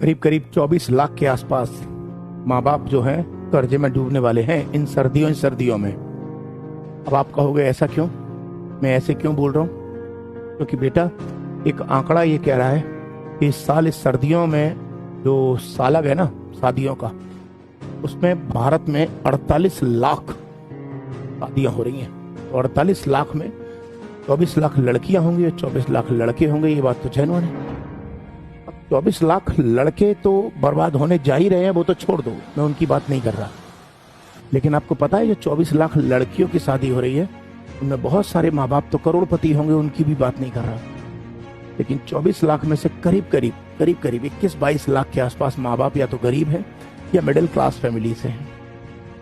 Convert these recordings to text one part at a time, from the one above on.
करीब करीब 24 लाख के आसपास माँ बाप जो हैं कर्जे में डूबने वाले हैं इन सर्दियों में। अब आप कहोगे ऐसा क्यों, मैं ऐसे क्यों बोल रहा हूँ? क्योंकि बेटा एक आंकड़ा ये कह रहा है कि इस साल इस सर्दियों में जो सालग है ना शादियों का, उसमें भारत में 48 लाख शादियां हो रही हैं। तो 48 लाख में 24 लाख लड़कियां होंगी और 24 लाख लड़के होंगे, ये बात तो जेन्युइन है। अब 24 लाख लड़के तो बर्बाद होने जा ही रहे हैं, वो तो छोड़ दो, मैं उनकी बात नहीं कर रहा। लेकिन आपको पता है जो 24 लाख लड़कियों की शादी हो रही है उनमें बहुत सारे माँ बाप तो करोड़पति होंगे, उनकी भी बात नहीं कर रहा। लेकिन 24 लाख में से करीब करीब 21-22 लाख के आसपास माँ बाप या तो गरीब हैं या मिडिल क्लास फैमिली से हैं।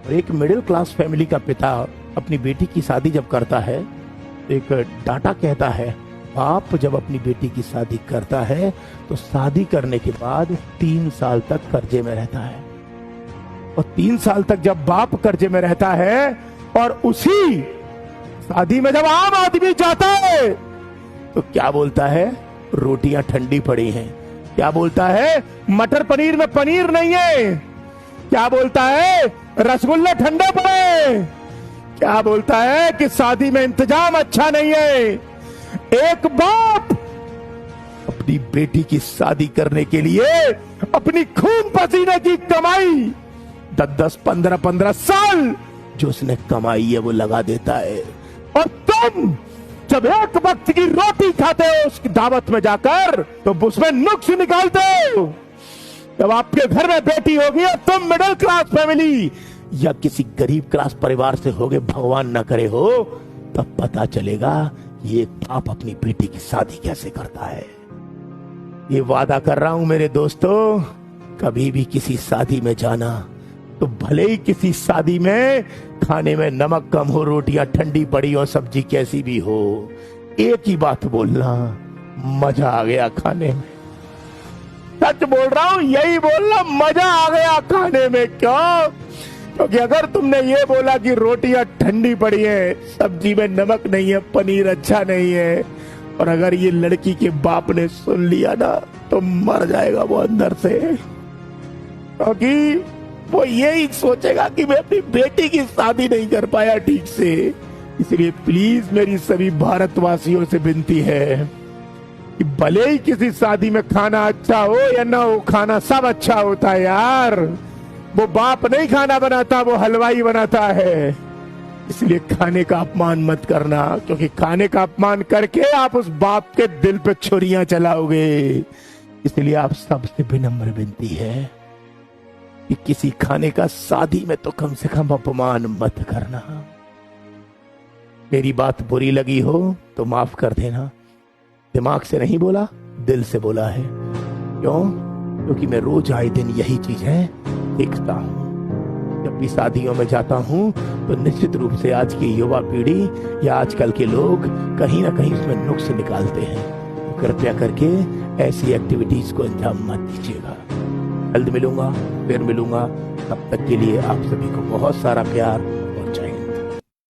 और एक मिडिल क्लास फैमिली का पिता अपनी बेटी की शादी जब करता है तो एक डाटा कहता है, बाप जब अपनी बेटी की शादी करता है तो शादी करने के बाद 3 साल तक कर्जे में रहता है। और 3 साल तक जब बाप कर्जे में रहता है और उसी शादी में जब आम आदमी जाता है तो क्या बोलता है, रोटियां ठंडी पड़ी हैं। क्या बोलता है, मटर पनीर में पनीर नहीं है। क्या बोलता है, रसगुल्ले ठंडे पड़े। क्या बोलता है कि शादी में इंतजाम अच्छा नहीं है। एक बाप अपनी बेटी की शादी करने के लिए अपनी खून पसीने की कमाई 10-10, 15-15 साल जो उसने कमाई है वो लगा देता है। और तुम जब एक वक्त की रोटी खाते हो उसकी दावत में जाकर तो उसमें नुक्स निकालते हो। जब आपके घर में बेटी होगी और तुम मिडिल क्लास फैमिली या किसी गरीब क्लास परिवार से होगे, भगवान न करे हो, तब पता चलेगा ये बाप अपनी बेटी की शादी कैसे करता है। ये वादा कर रहा हूं मेरे दोस्तों, कभी भी किसी शादी में जाना तो भले ही किसी शादी में खाने में नमक कम हो, रोटियां ठंडी पड़ी हो, सब्जी कैसी भी हो, एक ही बात बोलना, मजा आ गया खाने में। सच बोल रहा हूं, यही बोलना, मजा आ गया खाने में। क्यों? क्योंकि अगर तुमने ये बोला कि रोटियां ठंडी पड़ी है, सब्जी में नमक नहीं है, पनीर अच्छा नहीं है, और अगर ये लड़की के बाप ने सुन लिया ना तो मर जाएगा वो अंदर से। क्योंकि वो यही सोचेगा कि मैं अपनी बेटी की शादी नहीं कर पाया ठीक से। इसलिए प्लीज मेरी सभी भारतवासियों से विनती है कि भले ही किसी शादी में खाना अच्छा हो या ना हो, खाना सब अच्छा होता है यार। वो बाप नहीं खाना बनाता, वो हलवाई बनाता है। इसलिए खाने का अपमान मत करना, क्योंकि खाने का अपमान करके आप उस बाप के दिल पे छुरियां चलाओगे। इसलिए आप सबसे विनम्र विनती है कि किसी खाने का शादी में तो कम से कम अपमान मत करना। मेरी बात बुरी लगी हो तो माफ कर देना। दिमाग से नहीं बोला, दिल से बोला है। क्यों? क्योंकि मैं रोज आए दिन यही चीज है देखता हूं। जब भी शादियों में जाता हूं तो निश्चित रूप से आज की युवा पीढ़ी या आजकल के लोग कहीं ना कहीं उसमें नुक्स निकालते हैं। तो कृपया करके ऐसी एक्टिविटीज को अंजाम मत दीजिएगा। जल्द मिलूंगा, फिर मिलूंगा। तब तक के लिए आप सभी को बहुत सारा प्यार,